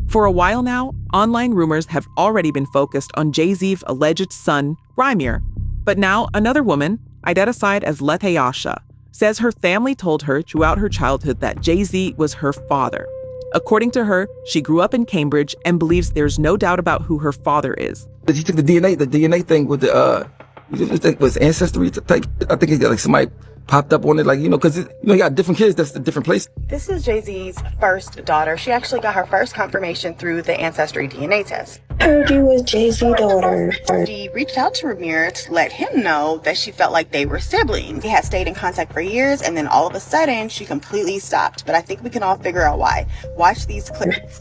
For a while now, online rumors have already been focused on Jay-Z's alleged son, Rymir. But now another woman, identified as Lateasha, says her family told her throughout her childhood that Jay-Z was her father. According to her, she grew up in Cambridge and believes there's no doubt about who her father is. He took the DNA thing with the, you think was ancestry type. I think he got like somebody popped up on it, like, because he got different kids that's a different place. This is Jay-Z's first daughter. She actually got her first confirmation through the ancestry DNA test. Heard you was Jay-Z's daughter. She reached out to Rymir to let him know that she felt like they were siblings. They had stayed in contact for years, and then all of a sudden, she completely stopped. But I think we can all figure out why. Watch these clips.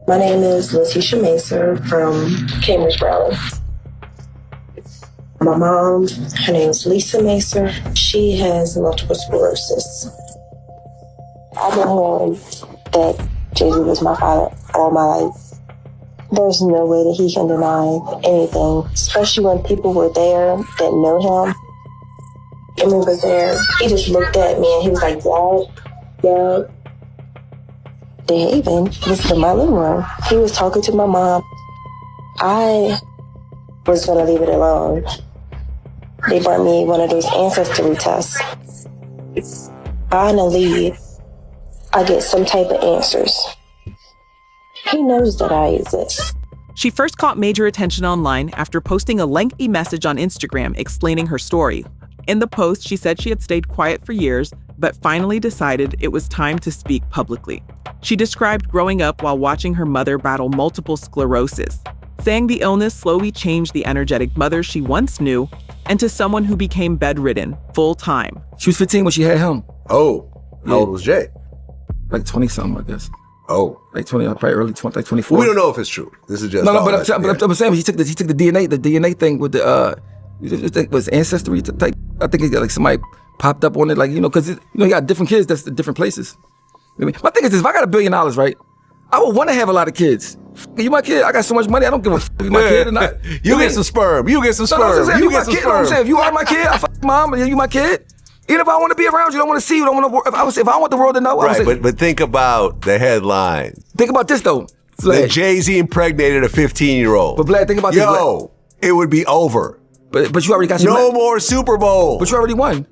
My name is Lateasha Messier from Cambridge, Maryland. My mom, her name is Lisa Messier. She has multiple sclerosis. I've been hearing that Jay-Z was my father all my life. There's no way that he can deny anything, especially when people were there that know him. When he was there, he just looked at me and he was like, Dad. They even was in my living room. He was talking to my mom. I was gonna leave it alone. They brought me one of those ancestry tests. Finally, I get some type of answers. He knows that I exist. She first caught major attention online after posting a lengthy message on Instagram explaining her story. In the post, she said she had stayed quiet for years, but finally decided it was time to speak publicly. She described growing up while watching her mother battle multiple sclerosis, saying the illness slowly changed the energetic mother she once knew into someone who became bedridden full-time. She was 15 when she had him. Oh, how old was Jay? Like 20-something, I guess. Oh. Like 20, probably early 20, like 24. We don't know if it's true. This is just... No, but I'm saying he took the DNA thing with the, you think was ancestry type. I think he got like somebody popped up on it, like, because he got different kids that's in different places. I mean, my thing is this, if I got $1 billion, right, I would want to have a lot of kids. You my kid, I got so much money, I don't give a f if you my kid or not. You get some sperm. You get some sperm. You get some sperm. I'm saying, if you are my kid, I fuck mom, and you my kid. Even if I want to be around you, don't want to see you, don't want to. If I want the world to know, right? But think about the headline. Think about this though. That Jay-Z impregnated a 15-year-old. But Vlad, think about this. Yo, it would be over. But you already got your no more Super Bowl. But you already won.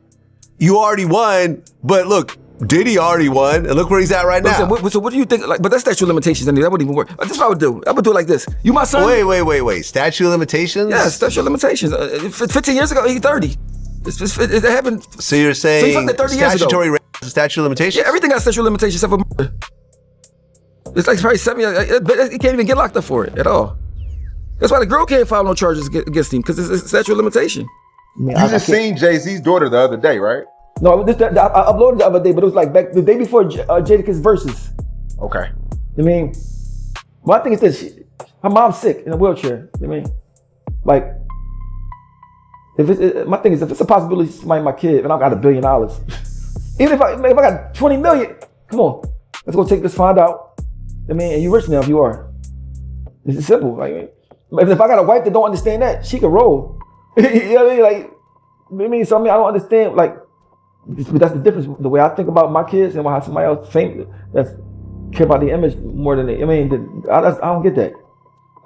You already won. But look, Diddy already won, and look where he's at right now. So what do you think? Like, but that's statute of limitations. That wouldn't even work. This is what I would do. I would do it like this. You my son. Wait. Statute of limitations? Yeah, statute of limitations. 15 years ago, he's 30. It happened. So you're saying statutory rape is a statute of limitations? Yeah, everything got statute of limitations except for murder. It's like probably 7 years. He can't even get locked up for it at all. That's why the girl can't file no charges against him, because it's a statute of limitation. You just seen Jay-Z's daughter the other day, right? No, I uploaded the other day, but it was like back the day before Jadakiss versus. Okay. I mean, my thing is this: her mom's sick in a wheelchair. I mean, like, my thing is, if it's a possibility to somebody my kid, and I got $1 billion, even if I got 20 million, come on, let's go take this, find out. I mean, and you rich now if you are. It's simple. Like, if I got a wife that don't understand that, she can roll. You know what I mean? Like, I don't understand. Like, but that's the difference. The way I think about my kids and how somebody else that's care about the image more than they. I mean, I don't get that.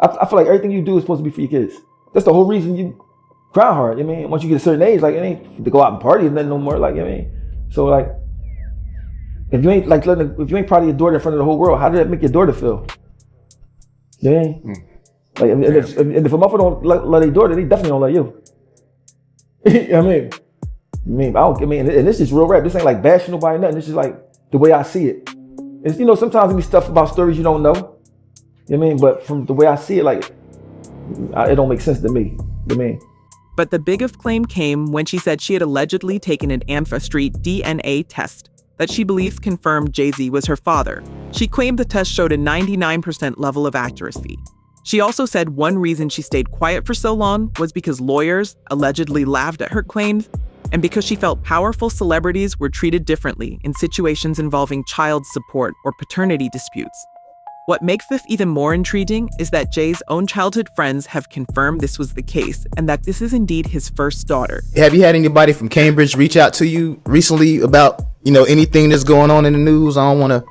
I feel like everything you do is supposed to be for your kids. That's the whole reason you grind hard. I mean, once you get a certain age, like, it ain't to go out and party and then no more. Like, I mean, so like, if you ain't proud of your daughter in front of the whole world, how did that make your daughter feel? Yeah. Like, and if a motherfucker don't love their daughter, they definitely don't love you. You know what I mean, and this is real rap. This ain't like bashing nobody, nothing. This is like the way I see it. It's, sometimes there be stuff about stories you don't know. You know what I mean? But from the way I see it, like, it don't make sense to me. You know what I mean? But the biggest claim came when she said she had allegedly taken an ancestry DNA test that she believes confirmed Jay-Z was her father. She claimed the test showed a 99% level of accuracy. She also said one reason she stayed quiet for so long was because lawyers allegedly laughed at her claims, and because she felt powerful celebrities were treated differently in situations involving child support or paternity disputes. What makes this even more intriguing is that Jay's own childhood friends have confirmed this was the case and that this is indeed his first daughter. Have you had anybody from Cambridge reach out to you recently about, anything that's going on in the news? I don't want to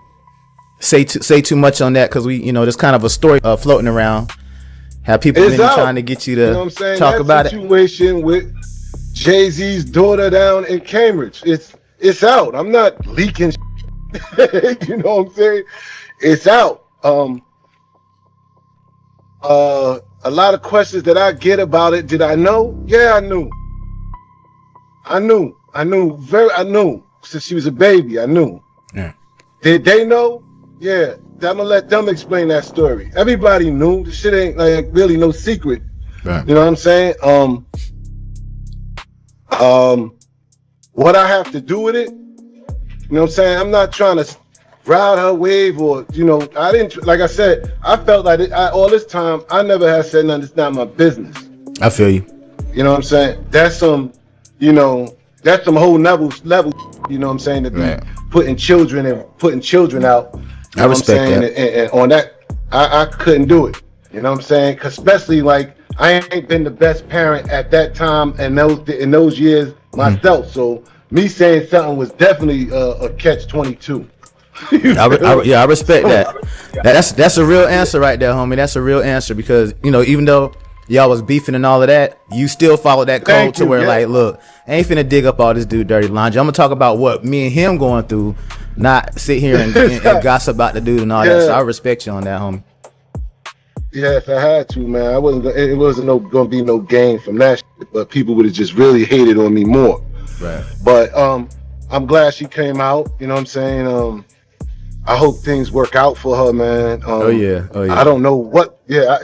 say too much on that because we, there's kind of a story floating around. Have people been trying to get you to talk about it? Situation with Jay-Z's daughter down in Cambridge. It's out. I'm not leaking. You know what I'm saying? It's out. A lot of questions that I get about it. Did I know? Yeah, I knew. I knew since she was a baby. I knew. Yeah. Did they know? Yeah. I'm gonna let them explain that story. Everybody knew. This shit ain't like really no secret. Right. You know what I'm saying? What I have to do with it? You know what I'm saying? I'm not trying to ride her wave or, I didn't, like I said, I felt like all this time, I never had said nothing. It's not my business. I feel you. You know what I'm saying? That's some, that's some whole level, you know what I'm saying, to be putting children out. I respect that. And on that, I couldn't do it. You know what I'm saying? 'Cause especially like, I ain't been the best parent at that time and in those years myself. So me saying something was definitely a catch-22. I respect that. That's a real answer right there, homie. That's a real answer because even though y'all was beefing and all of that, you still followed that code to where like, look, I ain't finna dig up all this dude dirty laundry. I'm gonna talk about what me and him going through, not sit here and gossip about the dude and all that. So I respect you on that, homie. Yeah, if I had to, man, it wasn't gonna be no gain from that shit, but people would have just really hated on me more. Right. But I'm glad she came out. You know what I'm saying? I hope things work out for her, man. Oh yeah. I don't know what. Yeah.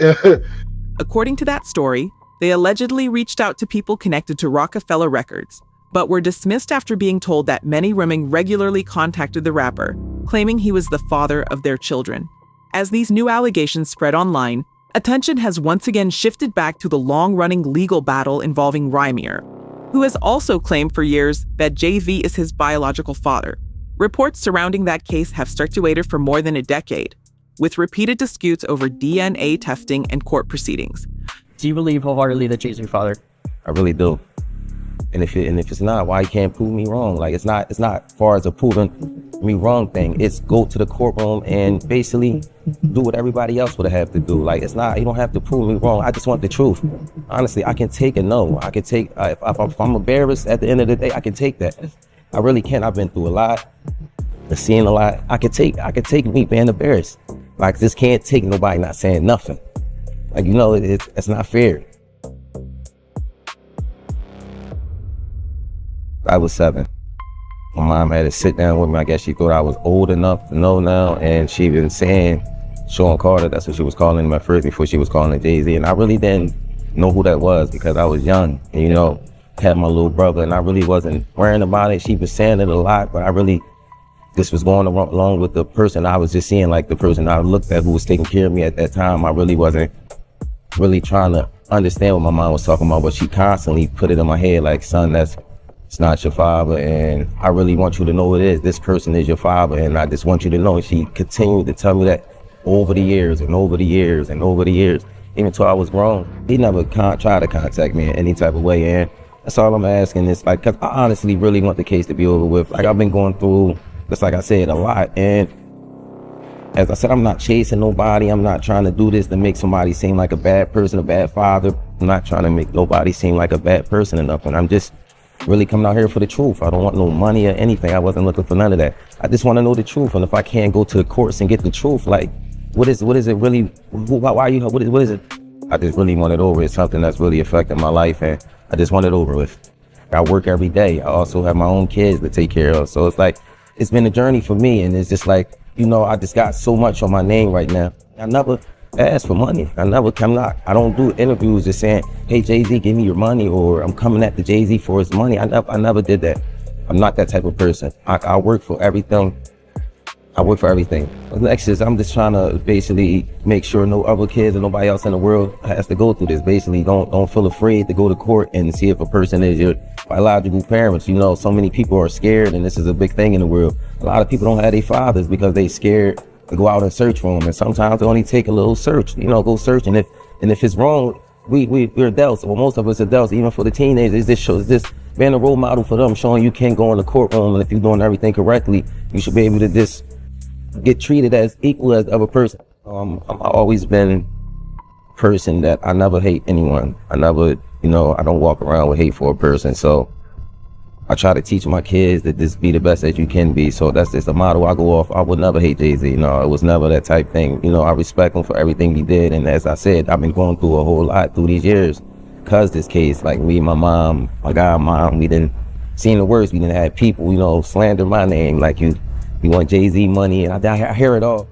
According to that story, they allegedly reached out to people connected to Rockefeller Records, but were dismissed after being told that Manny Rimming regularly contacted the rapper, claiming he was the father of their children. As these new allegations spread online, attention has once again shifted back to the long-running legal battle involving Rymir, who has also claimed for years that Jay-Z is his biological father. Reports surrounding that case have circulated for more than a decade, with repeated disputes over DNA testing and court proceedings. Do you believe wholeheartedly that Jay's your father? I really do. And if it's not, why you can't prove me wrong? Like it's not as far as a proving me wrong thing. It's go to the courtroom and basically do what everybody else would have to do. Like it's not, you don't have to prove me wrong. I just want the truth. Honestly, I can take a no. I can take if I'm embarrassed at the end of the day, I can take that. I really can. I've been through a lot, seeing a lot. I can take me being embarrassed. Like this can't take nobody not saying nothing. Like it's not fair. I was 7. My mom had to sit down with me. I guess she thought I was old enough to know now, and she been saying Sean Carter. That's what she was calling him at first before she was calling Jay-Z. And I really didn't know who that was because I was young and had my little brother, and I really wasn't worrying about it. She was saying it a lot, but I really just was going along with the person I was just seeing, like the person I looked at who was taking care of me at that time. I really wasn't really trying to understand what my mom was talking about, but she constantly put it in my head like, son, it's not your father, and I really want you to know it is. This person is your father, and I just want you to know. And she continued to tell me that over the years and over the years and over the years, even till I was grown. He never tried to contact me in any type of way, and that's all I'm asking is like, cause I honestly really want the case to be over with. Like I've been going through, just like I said, a lot, and as I said, I'm not chasing nobody. I'm not trying to do this to make somebody seem like a bad person, a bad father. I'm not trying to make nobody seem like a bad person or nothing. I'm just really coming out here for the truth. I don't want no money or anything. I wasn't looking for none of that. I just want to know the truth. And if I can't go to the courts and get the truth, like, what is it really? What is it? I just really want it over. It's something that's really affecting my life, and I just want it over with. I work every day. I also have my own kids to take care of. So it's like, it's been a journey for me, and it's just like, I just got so much on my name right now. I never ask for money. I don't do interviews just saying, hey, Jay-Z, give me your money, or I'm coming at the Jay-Z for his money. I never did that. I'm not that type of person. I work for everything. Next is I'm just trying to basically make sure no other kids or nobody else in the world has to go through this. Basically, don't feel afraid to go to court and see if a person is your biological parents. So many people are scared, and this is a big thing in the world. A lot of people don't have their fathers because they scared to go out and search for them, and sometimes it only take a little search. Go search, and if it's wrong, we're adults. Well, most of us adults, even for the teenagers, this being a role model for them, showing you can't go in the courtroom, and if you're doing everything correctly, you should be able to just get treated as equal as the other person. I've always been a person that I never hate anyone. I never, I don't walk around with hate for a person. So I try to teach my kids that just be the best that you can be. So that's just a motto I go off. I would never hate Jay-Z. It was never that type thing. I respect him for everything he did. And as I said, I've been going through a whole lot through these years because this case, like me, my mom, my godmom, we didn't seen the worst. We didn't have people, slander my name. Like you want Jay-Z money. And I hear it all.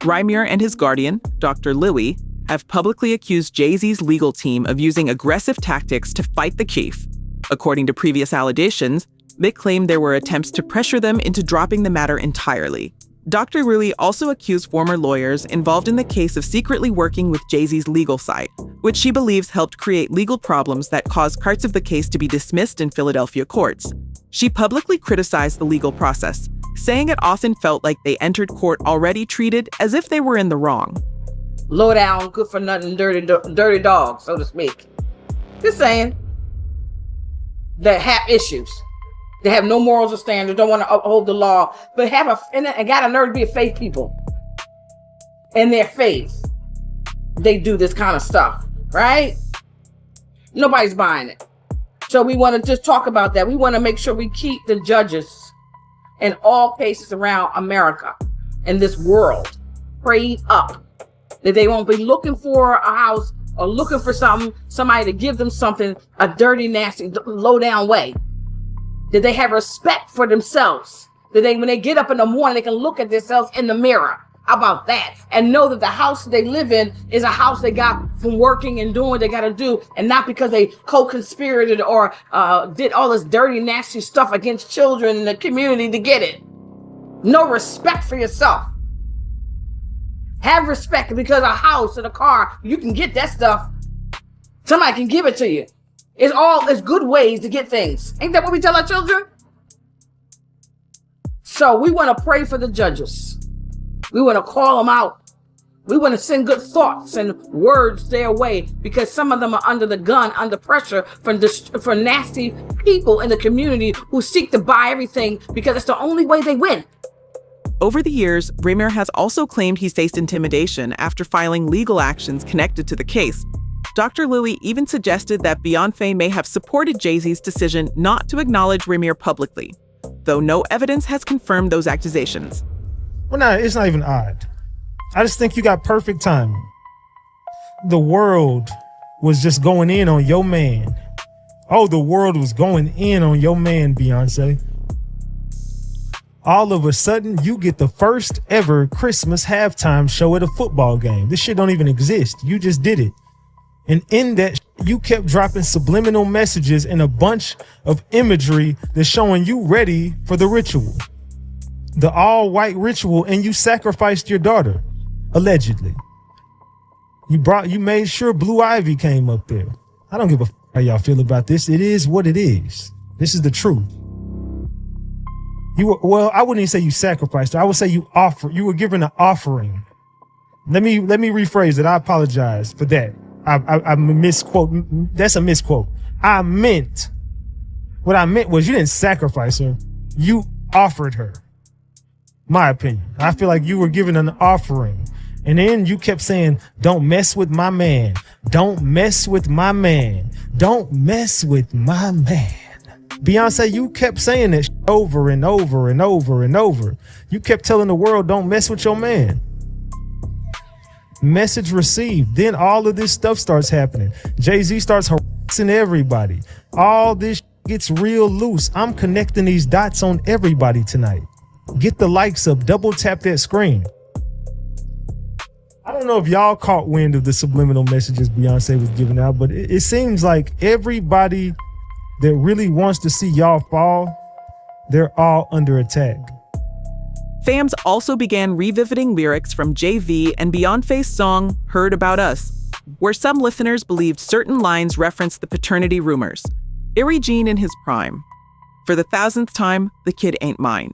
Rymir and his guardian, Dr. Louie, have publicly accused Jay-Z's legal team of using aggressive tactics to fight the chief. According to previous allegations, they claimed there were attempts to pressure them into dropping the matter entirely. Dr. Louie also accused former lawyers involved in the case of secretly working with Jay-Z's legal side, which she believes helped create legal problems that caused parts of the case to be dismissed in Philadelphia courts. She publicly criticized the legal process, saying it often felt like they entered court already treated as if they were in the wrong. Low down, good for nothing, dirty dog, so to speak. Just saying. That have issues. They have no morals or standards, don't want to uphold the law, but and got a nerve to be a faith people. In their faith, they do this kind of stuff, right? Nobody's buying it. So we want to just talk about that. We want to make sure we keep the judges in all cases around America and this world prayed up, that they won't be looking for a house or looking for somebody to give them something, a dirty, nasty, low down way. That they have respect for themselves. That when they get up in the morning, they can look at themselves in the mirror. How about that? And know that the house they live in is a house they got from working and doing what they got to do, and not because they co-conspirated or did all this dirty, nasty stuff against children in the community to get it. No respect for yourself. Have respect, because a house and a car, you can get that stuff. Somebody can give it to you. It's good ways to get things. Ain't that what we tell our children? So we want to pray for the judges. We want to call them out. We want to send good thoughts and words their way, because some of them are under the gun, under pressure for nasty people in the community who seek to buy everything because it's the only way they win. Over the years, Rymir has also claimed he's faced intimidation after filing legal actions connected to the case. Dr. Louie even suggested that Beyonce may have supported Jay-Z's decision not to acknowledge Rymir publicly, though no evidence has confirmed those accusations. Well, it's not even odd. I just think you got perfect timing. The world was just going in on your man. Oh, the world was going in on your man, Beyonce. All of a sudden, you get the first ever Christmas halftime show at a football game. This shit don't even exist. You just did it. And in that, you kept dropping subliminal messages and a bunch of imagery that's showing you ready for the ritual. The all-white ritual, and you sacrificed your daughter, allegedly. You made sure Blue Ivy came up there. I don't give a how y'all feel about this. It is what it is. This is the truth. I wouldn't even say you sacrificed her. I would say you were given an offering. Let me rephrase it. I apologize for that. I misquote. That's a misquote. What I meant was you didn't sacrifice her. You offered her. My opinion. I feel like you were given an offering. And then you kept saying, don't mess with my man. Don't mess with my man. Don't mess with my man. Beyonce, you kept saying that over and over and over and over. You kept telling the world, don't mess with your man. Message received. Then all of this stuff starts happening. Jay-Z starts harassing everybody. All this gets real loose. I'm connecting these dots on everybody tonight. Get the likes up. Double tap that screen. I don't know if y'all caught wind of the subliminal messages Beyonce was giving out, but it seems like everybody that really wants to see y'all fall, they're all under attack. Fans also began revisiting lyrics from JV and Beyonce's song Heard About Us, where some listeners believed certain lines referenced the paternity rumors. Eerie Jean in his prime. For the 1000th time, the kid ain't mine.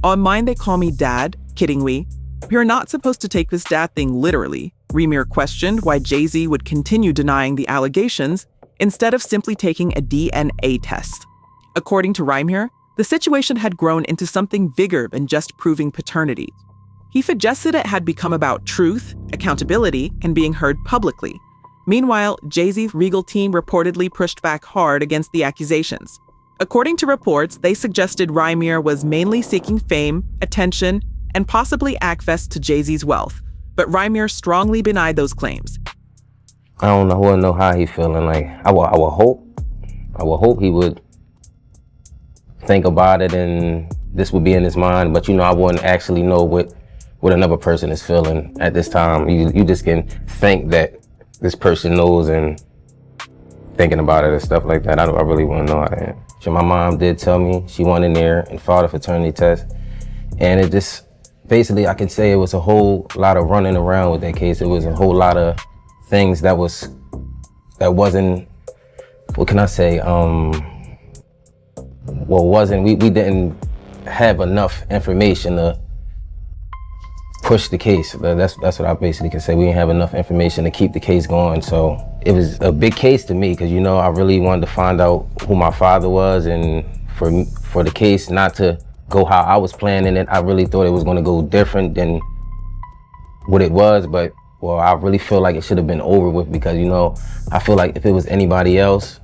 On mine they call me dad, kidding we. You're not supposed to take this dad thing literally. Rymir questioned why Jay-Z would continue denying the allegations instead of simply taking a DNA test. According to Rymir, the situation had grown into something bigger than just proving paternity. He suggested it had become about truth, accountability, and being heard publicly. Meanwhile, Jay-Z's legal team reportedly pushed back hard against the accusations. According to reports, they suggested Rymir was mainly seeking fame, attention, and possibly access to Jay-Z's wealth, but Rymir strongly denied those claims. I wouldn't know how he feeling. Like I would hope he would think about it and this would be in his mind, but I wouldn't actually know what another person is feeling at this time. You just can think that this person knows and thinking about it and stuff like that. I really want to know. So my mom did tell me she went in there and filed a paternity test, and it just basically I can say it was a whole lot of running around with that case. It was a whole lot of things that wasn't, what can I say? We didn't have enough information to push the case. That's what I basically can say. We didn't have enough information to keep the case going. So it was a big case to me because I really wanted to find out who my father was, and for the case not to go how I was planning it. I really thought it was going to go different than what it was, but I really feel like it should have been over with because I feel like if it was anybody else,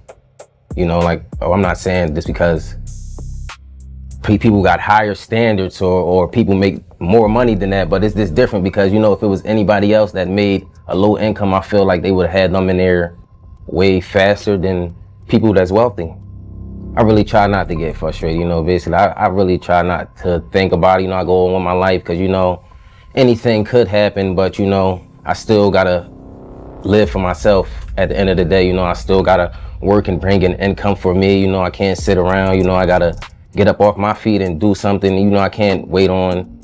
I'm not saying this because people got higher standards or people make more money than that, but it's just different because if it was anybody else that made a low income, I feel like they would have had them in there way faster than people that's wealthy. I really try not to get frustrated, basically I really try not to think about it. I go on with my life because anything could happen, but I still gotta live for myself at the end of the day. I still gotta work and bring in income for me. I can't sit around. I gotta get up off my feet and do something. I can't wait on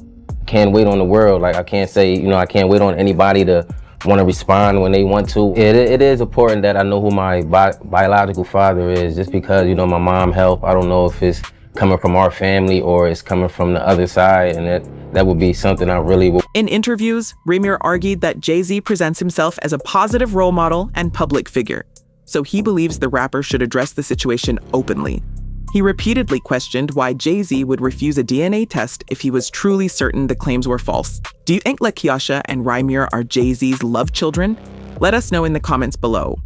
the world. Like I can't say, I can't wait on anybody to want to respond when they want to. It is important that I know who my biological father is, just because my mom helped. I don't know if it's coming from our family or it's coming from the other side, and that would be something I really would. In interviews, Rymir argued that Jay-Z presents himself as a positive role model and public figure, so he believes the rapper should address the situation openly. He repeatedly questioned why Jay-Z would refuse a DNA test if he was truly certain the claims were false. Do you think Lateasha and Rymir are Jay-Z's love children? Let us know in the comments below.